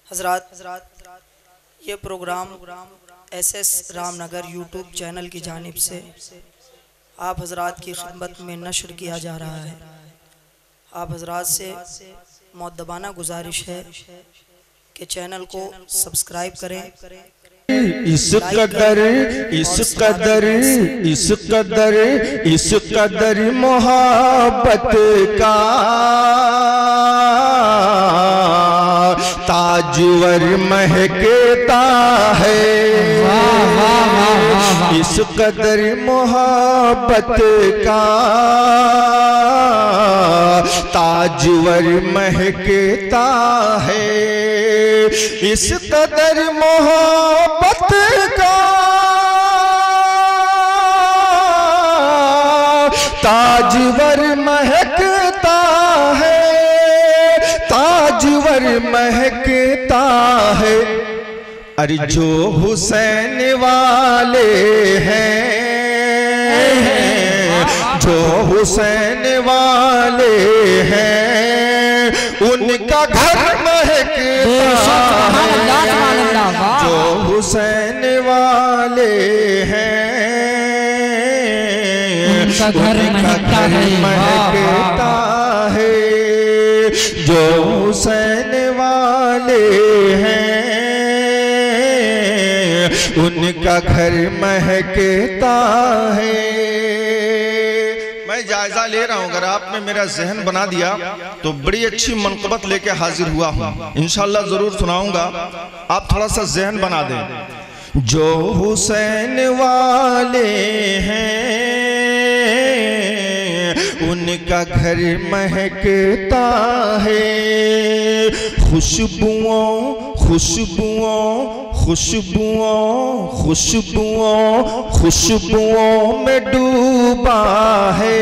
हजरात ये program SS Ramnagar YouTube channel की जानिब से आप हजरात की खिदमत में नशर किया जा रहा है। आप हजरात से मुअद्दबाना गुजारिश है कि चैनल को सब्सक्राइब करें। इस कदर मोहब्बत का ताजवर महकता है। इस कदर मोहब्बत का ताजवर महकता है। इस कदर मोहब्बत का ताजवर महकता है, ताजवर महकता है। अरे जो हुसैन वाले हैं, जो हुसैन वाले हैं, उनका घर महकता है। जो हुसैन वाले हैं, उनका घर महकता है। जो हुसैन वाले हैं, उनका घर महकता है। मैं जायजा ले रहा हूं, अगर आपने मेरा जहन बना दिया तो बड़ी अच्छी मनक़बत लेके हाजिर हुआ हूं। इंशाअल्लाह जरूर सुनाऊंगा, आप थोड़ा सा जहन बना दें। जो हुसैन वाले हैं, उनका घर महकता है। खुशबुओं खुशबुओं खुशबुओं खुशबुओं खुशबुओं में डूबा है।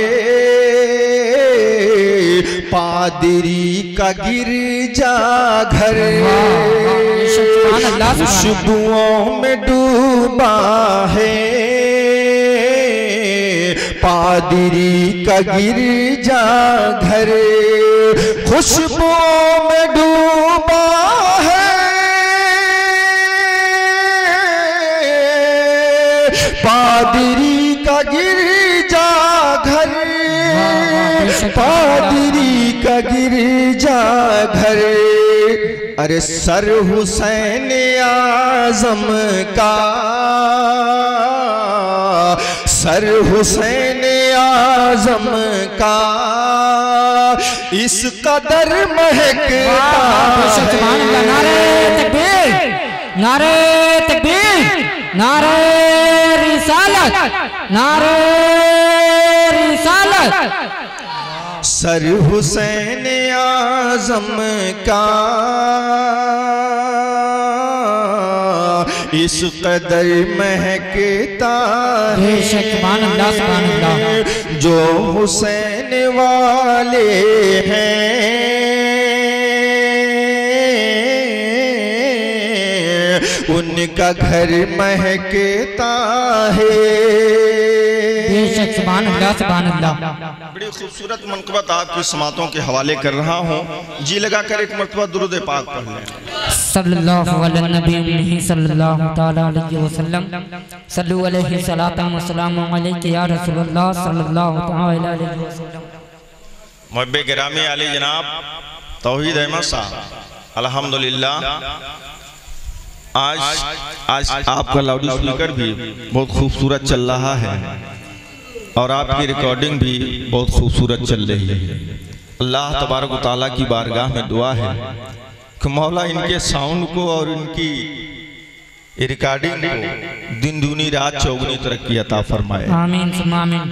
पादरी का गिरजा घर खुशबुओं में डूबा है। पादरी का गिरजा घर खुशबुओं में डूबा है। पादरी का गिरजा घर, पादरी का गिरजा घर। अरे सर हुसैन आज़म का, सर हुसैन आज़म का इस कदर महकता है। नारे तकबीर, नारे तकबीर, नारे रिसालत, नारे रिसालत। सर हुसैन आज़म का इस कदर महकता है। जो हुसैन वाले हैं, उनका घर महकता है। बड़ी खूबसूरत मनक़बत आपकी समातों के हवाले कर रहा हूँ। जी लगाकर एक मरतबा दुरूद पाक पढ़ लें। सल्लल्लाहु अलैहि नबी सल्लल्लाहु तआला अलैहि वसल्लम, सल्लु अलैहि सलातम व सलाम अलैका या रसूलल्लाह सल्लल्लाहु तआला अलैहि वसल्लम। मुहब्बे गिरामी आली जनाब तौहीद अहमद साहब, अल्हम्दुलिल्लाह आज आपका लाउड स्पीकर भी बहुत खूबसूरत चल रहा है और आपकी रिकॉर्डिंग भी बहुत खूबसूरत चल रही है। अल्लाह तबारक व तआला की बारगाह में दुआ है कि मौला इनके साउंड को और इनकी रिकॉर्डिंग को दिन दूनी रात चौगुनी तरक्की अता फरमाए। आमीन आमीन।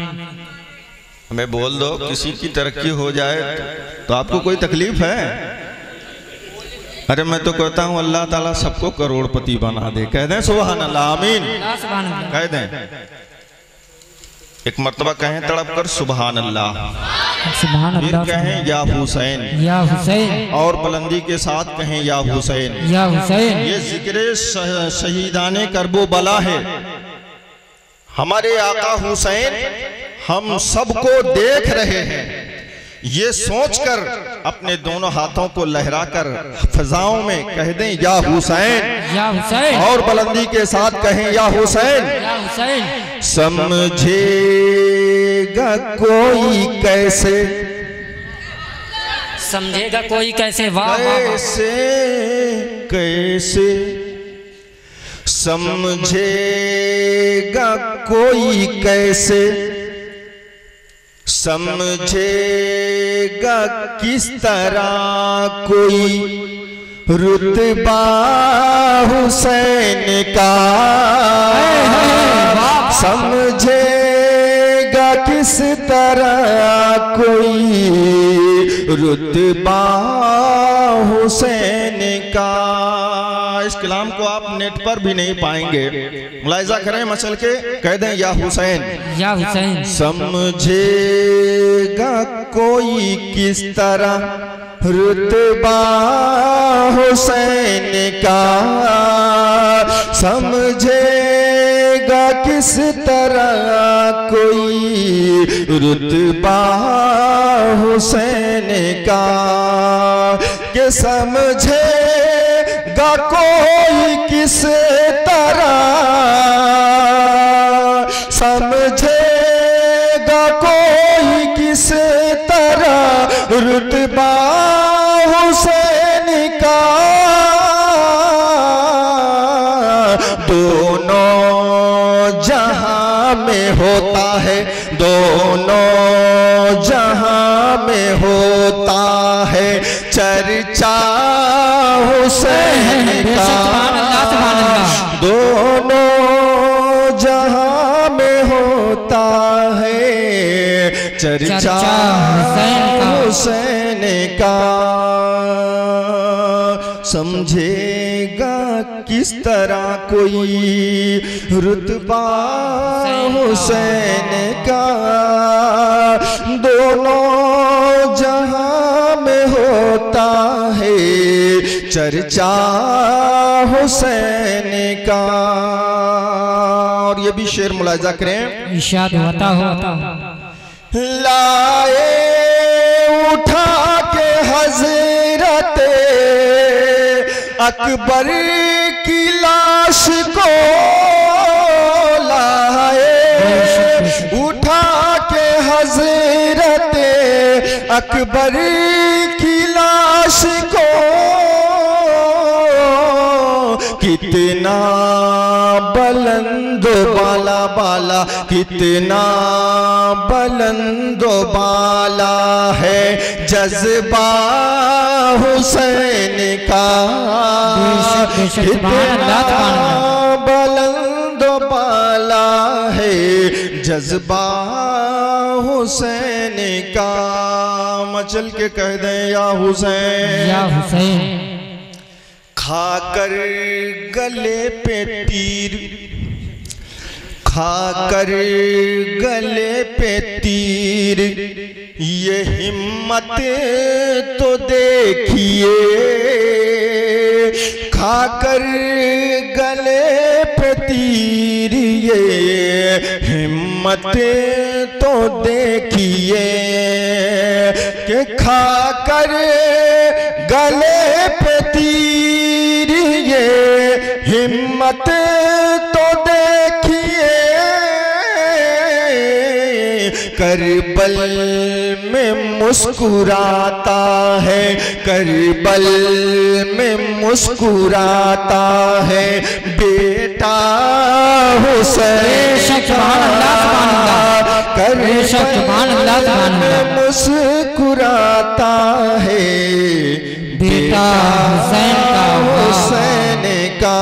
हमें बोल दो, किसी की तरक्की हो जाए तो आपको कोई तकलीफ है? अरे मैं तो कहता हूँ अल्लाह ताला सबको करोड़पति बना दे। कह दें सुभान अल्लाह, आमीन कह दें। एक मर्तबा कहें तड़प कर सुभान अल्लाह, सुभान अल्लाह। कहें या हुसैन, या हुसैन, और बुलंदी के साथ कहें या हुसैन, या हुसैन। ये जिक्र शहीदाने करबो बला है। हमारे आका हुसैन हम सबको देख रहे हैं। ये सोचकर अपने दोनों हाथों को लहराकर फिजाओं में कह दें या हुसैन, या हुसैन, और बुलंदी के साथ कहें या हुसैन। या हुसैन। समझेगा कोई कैसे, समझेगा कोई कैसे, वाह वाह वाह। कैसे कैसे समझेगा कोई कैसे, समझेगा किस तरह कोई रुतबा हुसैन का, समझेगा किस तरह कोई रुतबा हुसैन का। इस कलाम को आप नेट पर भी नहीं पाएंगे, मुलाहिजा करें मसल के, कह दें या हुसैन, या हुसैन। समझेगा कोई किस तरह रुतबा हुसैन का, समझेगा किस तरह कोई रुतबा हुसैन का, के समझेगा कोई किस तरह, समझेगा कोई किस तरह रुतबा हुसैन का। दोनों जहां में होता है, दोनों जहां में होता है चर्चा हुसैन का। दोनों जहां में होता है चर्चा हुसैन का। समझेगा किस तरह कोई रुतबा हुसैन का, दोनों जहां में होता है चर्चा हुसैन का। और ये भी शेर मुलाहिजा करें, इरशाद होता होता लाए उठा के हजरत अकबर की लाश को, लाए उठा के हजरत अकबर की लाश को, कितना बुलंद बाला बाला, कितना बुलंद बाला है जज्बा हुसैन का, कितना बुलंद बाला है जज्बा हुसैन का। मचल के कह दें या हुसैन, या हुसैन। खाकर गले पे तीर, खाकर गले पे तीर, ये हिम्मत तो देखिए, खाकर गले पे तीर, ये हिम्मत तो देखिए, कि खाकर गले पे तीर, ये हिम्मत तो देखिए, करबल में मुस्कुराता है, करबल में मुस्कुराता है बेटा हुसैन का, करबल में मुस्कुराता है बेटा हुसैन का।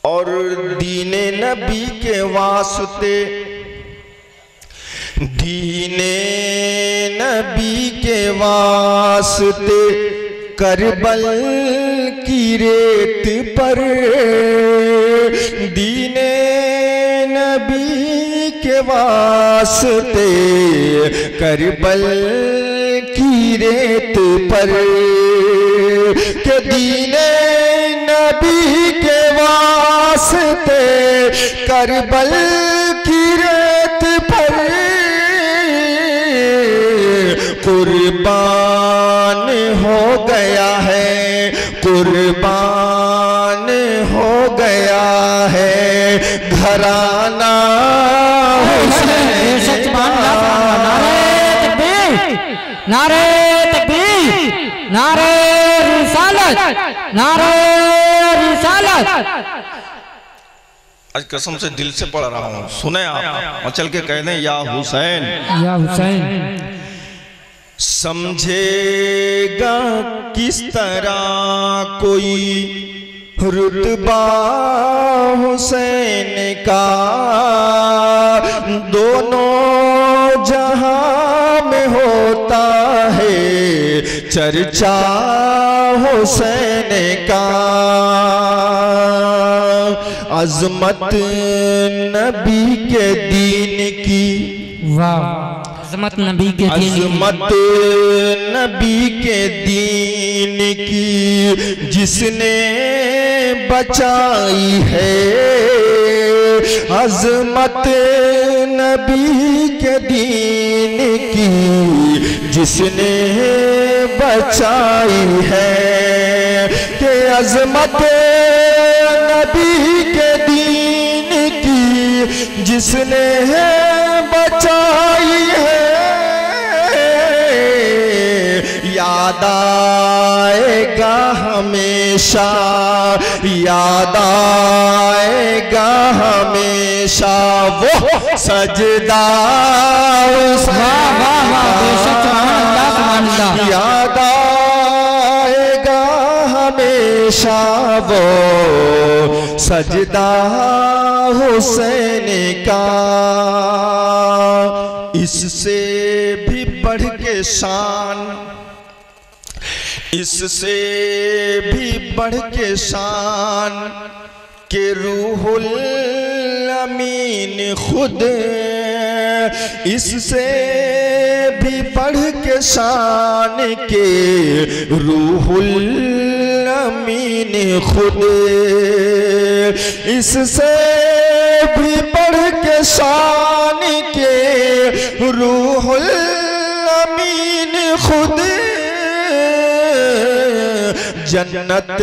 और दीने नबी के वास्ते, दीने नबी के वास्ते करबल की रेत पर, दीने नबी के वास्ते करबल की रेत पर, के दीने नबी के वास्ते करबल की रेत पर, कुर्बान हो गया है, कुर्बान हो गया है घराना नारे तकबीर, नारे रिसालत, नारे रिसालत। आज कसम से दिल से पढ़ रहा हूँ, सुने आप और चल के कह दें या हुसैन, या हुसैन। समझेगा किस तरह कोई रुतबा हुसैन का, दोनों जहां में होता है चर्चा हुसैन का। अजमत नबी के दीन की, वाह, अजमत नबी के दीन, अजमत नबी के दीन की जिसने बचाई है, अजमत नबी के दीन की जिसने बचाई है, कि अजमत नबी के दीन की जिसने बचाई है, याद आएगा हमेशा, याद आएगा हमेशा वो सजदा, याद आएगा हमेशा वो सजदा हुसैन का। इससे भी बढ़ के शान, इससे भी बढ़ के शान के रूहुल अमीन खुद, इससे भी बढ़ के शान के रूहुल अमीन खुद, इससे भी बढ़ के शान के रूहुल अमीन खुद, जन्नत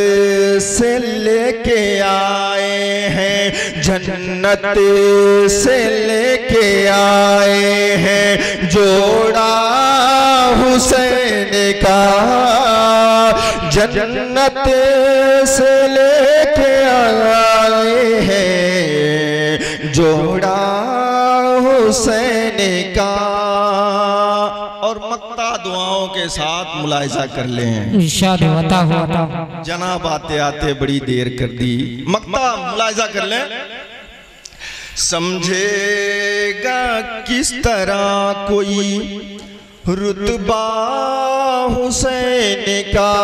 से लेके आए हैं, जन्नत से लेके आए हैं जोड़ा हुसैन का, जन्नत से लेके आए हैं जोड़ा हुसैन का। और मक्ता दुआओं के साथ मुलाहिजा कर लें, इरशाद होता हुआ जनाब आते आते बड़ी देर कर दी, मक्ता मुलाहिजा कर लें। समझेगा किस तरह कोई रुतबा हुसैन का,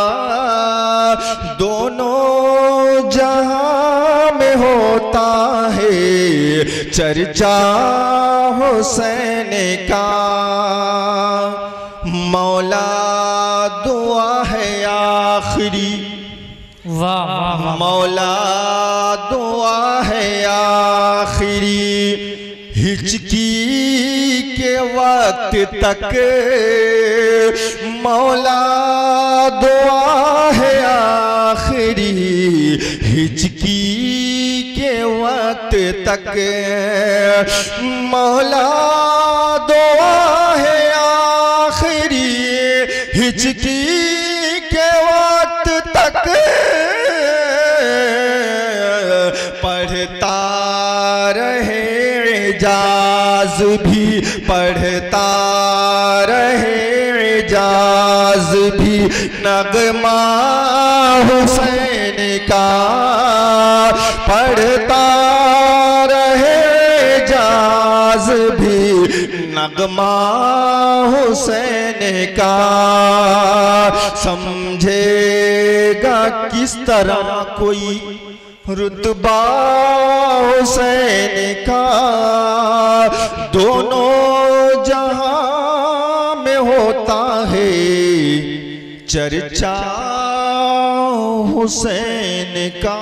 दोनों जहां में होता है चर्चा हुसैन का। मौला दुआ है आखिरी, वाह, मौला दुआ है आखिरी, हिचकी के वक्त तक, मौला दुआ है आखिरी, हिचकी के वक्त तक, मौला दुआ है आखिरी, हिचकी के वक्त तक, पढ़ता रहे एजाज भी, पढ़ता रहे एजाज भी, नगमा हुसैन का, पढ़ता रहे एजाज भी, नगमा हुसैन का। समझेगा किस तरह कोई रुतबा हुसैन का, दोनों जहां में होता है चर्चा हुसैन का।